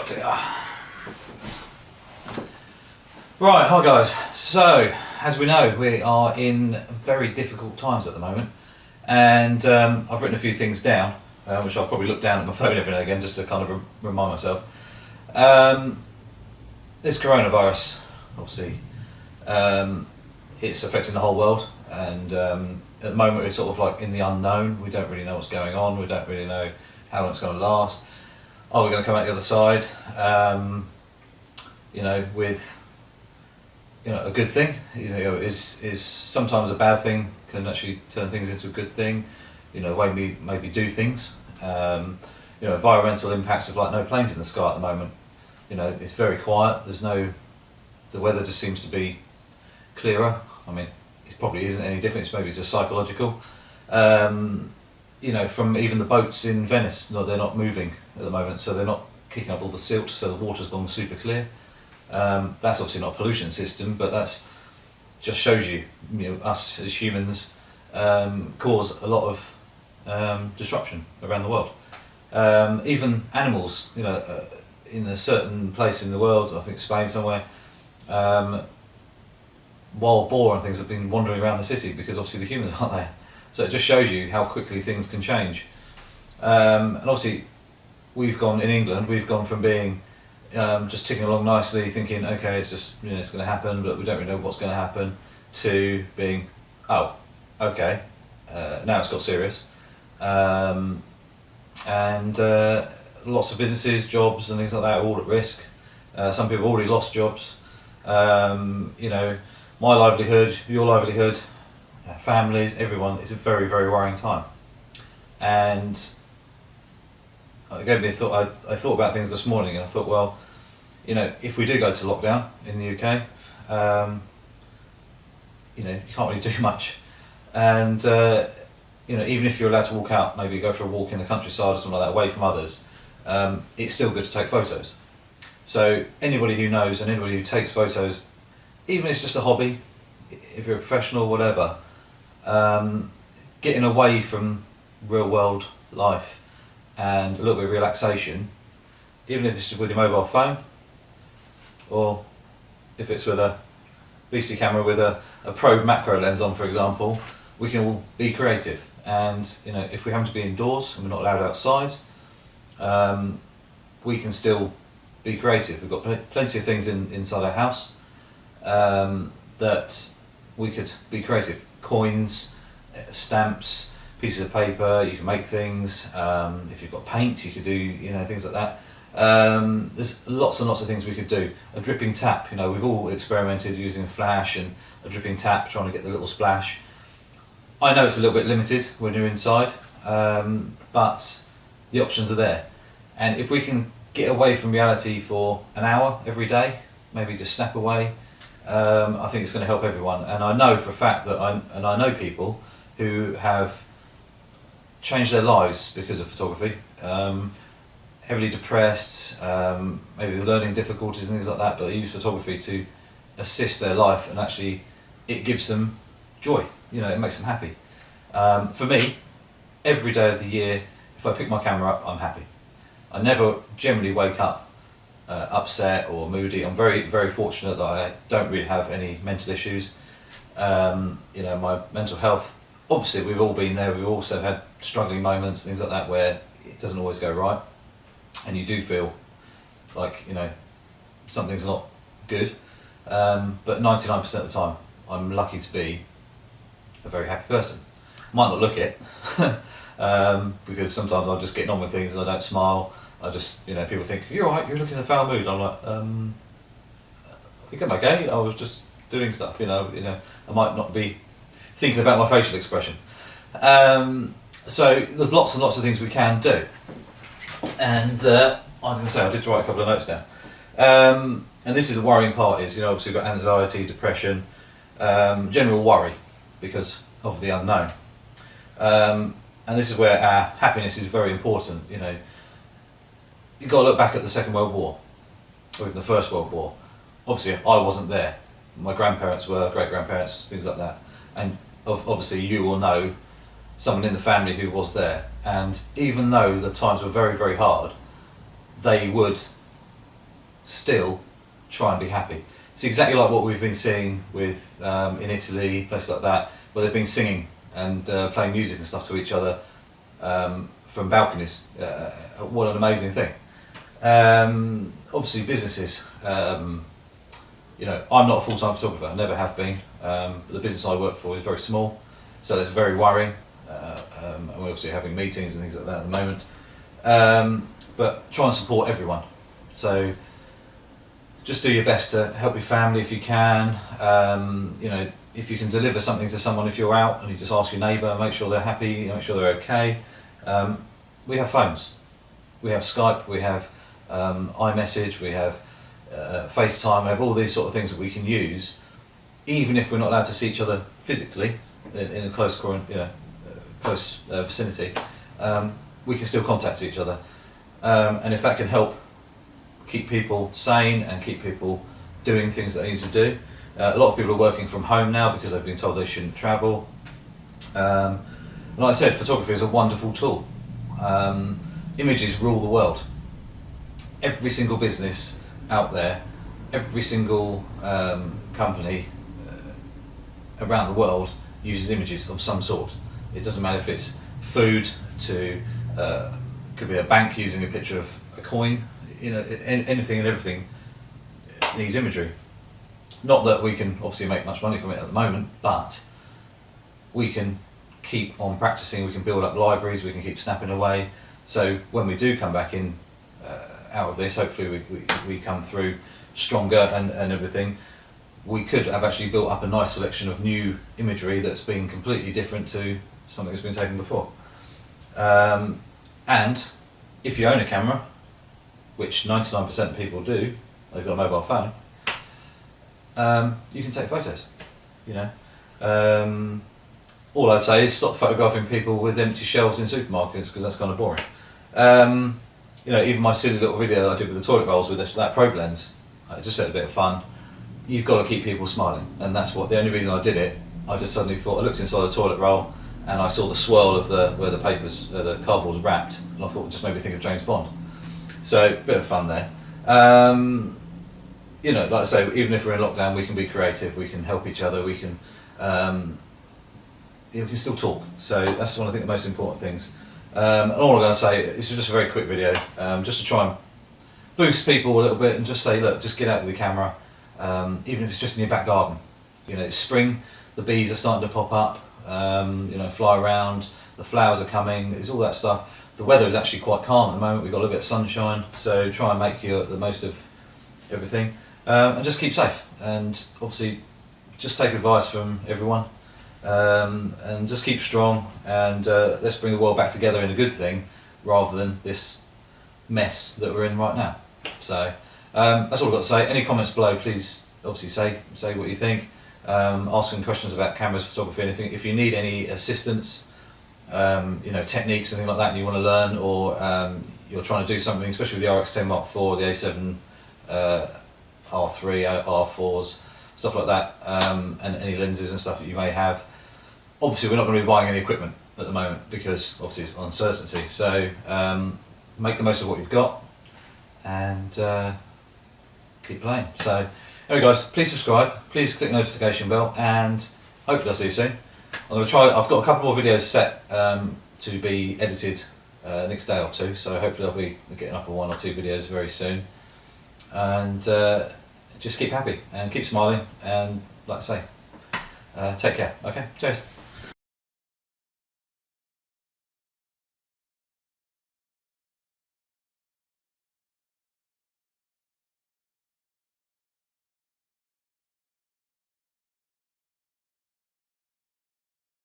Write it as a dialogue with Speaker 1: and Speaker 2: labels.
Speaker 1: Oh dear. Right, hi guys. So, as we know, we are in very difficult times at the moment, and I've written a few things down, which I'll probably look down at my phone every now and again just to kind of remind myself. This coronavirus, obviously, it's affecting the whole world, and at the moment it's sort of like in the unknown. We don't really know what's going on. We don't really know how long it's going to last. Are we going to come out the other side? With a good thing is sometimes a bad thing can actually turn things into a good thing. The way we maybe do things. Environmental impacts of like no planes in the sky at the moment. It's very quiet. The weather just seems to be clearer. I mean, it probably isn't any different. Maybe it's just psychological. From even the boats in Venice, they're not moving at the moment, so they're not kicking up all the silt, so the water's gone super clear. That's obviously not a pollution system, but that's just shows you, us as humans cause a lot of disruption around the world. Even animals, in a certain place in the world, I think Spain somewhere, wild boar and things have been wandering around the city because obviously the humans aren't there. So it just shows you how quickly things can change. And obviously, in England, we've gone from being just ticking along nicely, thinking, okay, it's just, it's going to happen, but we don't really know what's going to happen, to being, oh, okay, now it's got serious. And lots of businesses, jobs and things like that are all at risk. Some people have already lost jobs. My livelihood, your livelihood, families, everyone, it's a very, very worrying time. And it gave me a thought. I thought about things this morning, and I thought, well, if we do go to lockdown in the UK, you can't really do much. And even if you're allowed to walk out, maybe go for a walk in the countryside or something like that, away from others, it's still good to take photos. So anybody who knows and anybody who takes photos, even if it's just a hobby, if you're a professional, whatever, getting away from real world life and a little bit of relaxation, even if it's with your mobile phone, or if it's with a VC camera with a probe macro lens on, for example, we can all be creative. And if we happen to be indoors and we're not allowed outside, we can still be creative. We've got plenty of things inside our house that we could be creative. Coins, stamps, pieces of paper, you can make things. If you've got paint, you could do things like that. There's lots and lots of things we could do. A dripping tap, we've all experimented using a flash and a dripping tap, trying to get the little splash. I know it's a little bit limited when you're inside, but the options are there. And if we can get away from reality for an hour every day, maybe just snap away, I think it's going to help everyone. And I know for a fact that I know people who have changed their lives because of photography, heavily depressed, maybe learning difficulties and things like that, but they use photography to assist their life, and actually it gives them joy, it makes them happy. For me, every day of the year, if I pick my camera up, I'm happy. I never generally wake up upset or moody. I'm very, very fortunate that I don't really have any mental issues. My mental health, obviously we've all been there, we've also had struggling moments, things like that, where it doesn't always go right, and you do feel like something's not good, but 99% of the time I'm lucky to be a very happy person. Might not look it because sometimes I'm just getting on with things and I don't smile. I just, people think, you're alright, you're looking in a foul mood. I'm like, I think I'm okay, I was just doing stuff, I might not be thinking about my facial expression. So there's lots and lots of things we can do. And I was going to say, I did write a couple of notes down. And this is the worrying part is, obviously we've got anxiety, depression, general worry because of the unknown. And this is where our happiness is very important. You've got to look back at the Second World War, or even the First World War. Obviously, I wasn't there. My grandparents were, great-grandparents, things like that. And obviously, you will know someone in the family who was there. And even though the times were very, very hard, they would still try and be happy. It's exactly like what we've been seeing with in Italy, places like that, where they've been singing and playing music and stuff to each other from balconies. What an amazing thing. Obviously businesses, you know, I'm not a full-time photographer, I never have been. But the business I work for is very small, so it's very worrying. And we're obviously having meetings and things like that at the moment. But try and support everyone. So just do your best to help your family if you can. You know, if you can deliver something to someone, if you're out and you just ask your neighbour, make sure they're happy, make sure they're okay. We have phones, we have Skype, we have iMessage, we have FaceTime, we have all these sort of things that we can use, even if we're not allowed to see each other physically in a close, close vicinity. We can still contact each other, and if that can help keep people sane and keep people doing things that they need to do. A lot of people are working from home now because they've been told they shouldn't travel. And like I said, photography is a wonderful tool. Images rule the world. Every single business out there, every single company around the world uses images of some sort. It doesn't matter if it's food to, could be a bank using a picture of a coin, you know, anything and everything needs imagery. Not that we can obviously make much money from it at the moment, but we can keep on practicing, we can build up libraries, we can keep snapping away. So when we do come back in out of this, hopefully we come through stronger and everything, we could have actually built up a nice selection of new imagery that's been completely different to something that's been taken before. And if you own a camera, which 99% of people do, they've got a mobile phone, you can take photos, you know. All I'd say is stop photographing people with empty shelves in supermarkets, because that's kind of boring. You know, even my silly little video that I did with the toilet rolls with that probe lens, I just had a bit of fun. You've got to keep people smiling, and that's what the only reason I did it. I just suddenly thought, I looked inside the toilet roll and I saw the swirl of where the papers, the cardboard was wrapped, and I thought it just made me think of James Bond. So, bit of fun there. You know, like I say, even if we're in lockdown, we can be creative, we can help each other, we can still talk. So that's one of the most important things. And all I'm going to say, this is just a very quick video, just to try and boost people a little bit and just say, look, just get out with the camera, even if it's just in your back garden. You know, it's spring, the bees are starting to pop up, you know, fly around, the flowers are coming, it's all that stuff. The weather is actually quite calm at the moment, we've got a little bit of sunshine, so try and make the most of everything. And just keep safe, and obviously just take advice from everyone, and just keep strong, and let's bring the world back together in a good thing rather than this mess that we're in right now. So that's all I've got to say. Any comments below, please obviously say what you think. Ask some questions about cameras, photography, anything. If you need any assistance, you know, techniques, anything like that, and you want to learn, or you're trying to do something, especially with the RX10 Mark IV, the A7 R3, R4s, stuff like that, and any lenses and stuff that you may have. Obviously we're not going to be buying any equipment at the moment because obviously it's uncertainty, so make the most of what you've got and keep playing. So anyway guys, please subscribe, please click the notification bell, and hopefully I'll see you soon. I'm going to try, I've got a couple more videos set to be edited next day or two, so hopefully I'll be getting up on 1 or 2 videos very soon. And just keep happy and keep smiling, and like I say, take care. Okay, cheers.